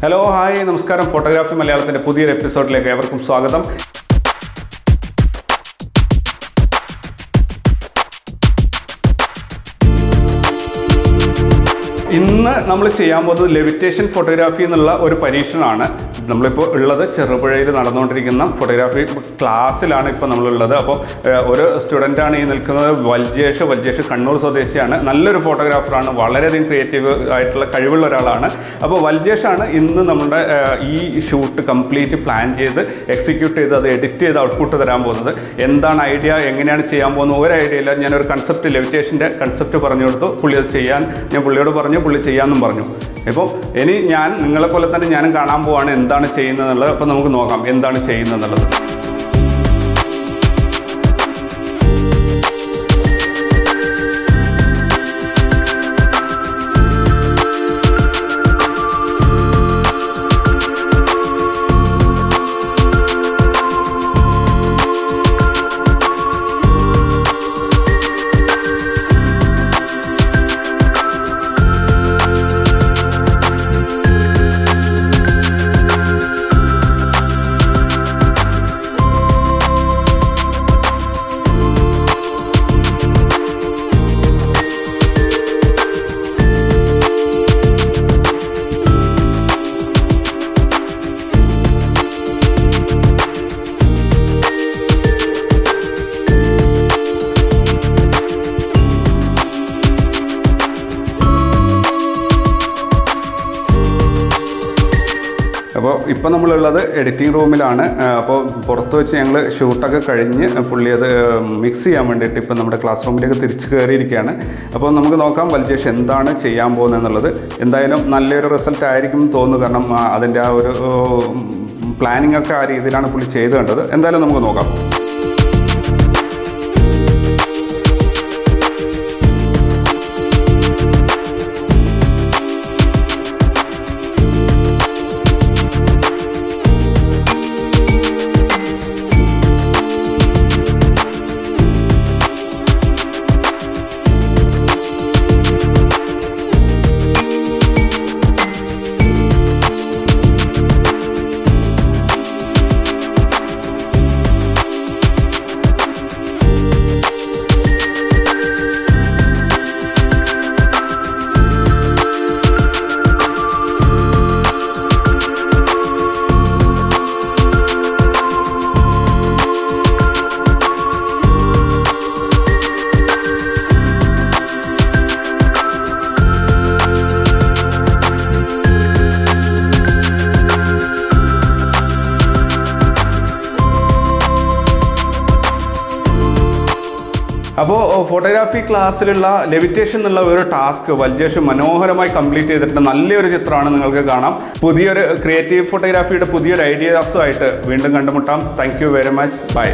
Hello hi നമസ്കാരം photography മലയാളത്തിൻ്റെ പുതിയൊരു എപ്പിസോഡിലേക്ക് ഏവർക്കും സ്വാഗതം. ഇന്ന് നമ്മൾ ചെയ്യാൻ പോകുന്നത് ലെവിറ്റേഷൻ ഫോട്ടോഗ്രാഫി എന്നുള്ള ഒരു പരീക്ഷണമാണ്. നമ്മളിപ്പോൾ ഉള്ളത് ചെറുപുഴയിൽ നടന്നുകൊണ്ടിരിക്കുന്ന ഫോട്ടോഗ്രാഫി ക്ലാസ്സിലാണ് ഇപ്പോൾ നമ്മളുള്ളത്. അപ്പോൾ ഒരു സ്റ്റുഡൻ്റാണ് ഈ നിൽക്കുന്നത്, വൽജേഷ് കണ്ണൂർ സ്വദേശിയാണ്. നല്ലൊരു ഫോട്ടോഗ്രാഫറാണ്, വളരെയധികം ക്രിയേറ്റീവ് ആയിട്ടുള്ള കഴിവുള്ള ഒരാളാണ്. അപ്പോൾ വൽജേഷാണ് ഇന്ന് നമ്മുടെ ഈ ഷൂട്ട് കംപ്ലീറ്റ് പ്ലാൻ ചെയ്ത് എക്സിക്യൂട്ട് ചെയ്ത് അത് എഡിറ്റ് ചെയ്ത് ഔട്ട്പുട്ട് തരാൻ പോകുന്നത്. എന്താണ് ഐഡിയ, എങ്ങനെയാണ് ചെയ്യാൻ പോകുന്നത്, ഒരു ഐഡിയ ഇല്ല. ഞാനൊരു കൺസെപ്റ്റ്, ലെവിറ്റേഷൻ്റെ കൺസെപ്റ്റ് പറഞ്ഞു കൊടുത്തു. പുള്ളി അത് ചെയ്യാൻ ഞാൻ പുള്ളിയോട് പറഞ്ഞു, പുള്ളി ചെയ്യാമെന്നും പറഞ്ഞു. ഇപ്പോൾ ഇനി ഞാൻ നിങ്ങളെപ്പോലെ തന്നെ ഞാനും കാണാൻ പോവാണ് എന്താണ് ചെയ്യുന്നത് എന്നുള്ളത്. അപ്പോൾ നമുക്ക് നോക്കാം എന്താണ് ചെയ്യുന്നത് എന്നുള്ളത്. അപ്പോൾ ഇപ്പോൾ നമ്മളുള്ളത് എഡിറ്റിംഗ് റൂമിലാണ്. അപ്പോൾ പുറത്ത് വെച്ച് ഞങ്ങൾ ഷൂട്ടൊക്കെ കഴിഞ്ഞ് പുള്ളി അത് മിക്സ് ചെയ്യാൻ വേണ്ടിയിട്ട് ഇപ്പോൾ നമ്മുടെ ക്ലാസ് റൂമിലേക്ക് തിരിച്ച് കയറിയിരിക്കുകയാണ്. അപ്പോൾ നമുക്ക് നോക്കാം വൽജേഷ് എന്താണ് ചെയ്യാൻ പോകുന്നത് എന്നുള്ളത്. എന്തായാലും നല്ലൊരു റിസൾട്ട് ആയിരിക്കും തോന്നുന്നു, കാരണം അതിൻ്റെ ആ ഒരു പ്ലാനിങ് ഒക്കെ ആ രീതിയിലാണ് പുള്ളി ചെയ്ത് കണ്ടത്. എന്തായാലും നമുക്ക് നോക്കാം. അപ്പോൾ ഫോട്ടോഗ്രാഫി ക്ലാസ്സിലുള്ള ലെവിറ്റേഷൻ എന്നുള്ള ഒരു ടാസ്ക് വൽജേഷ് മനോഹരമായി കംപ്ലീറ്റ് ചെയ്തിട്ട് നല്ലൊരു ചിത്രമാണ് നിങ്ങൾക്ക് കാണാം. പുതിയൊരു ക്രിയേറ്റീവ് ഫോട്ടോഗ്രാഫിയുടെ പുതിയൊരു ഐഡിയാസുമായിട്ട് വീണ്ടും കണ്ടുമുട്ടാം. Thank you very much. By.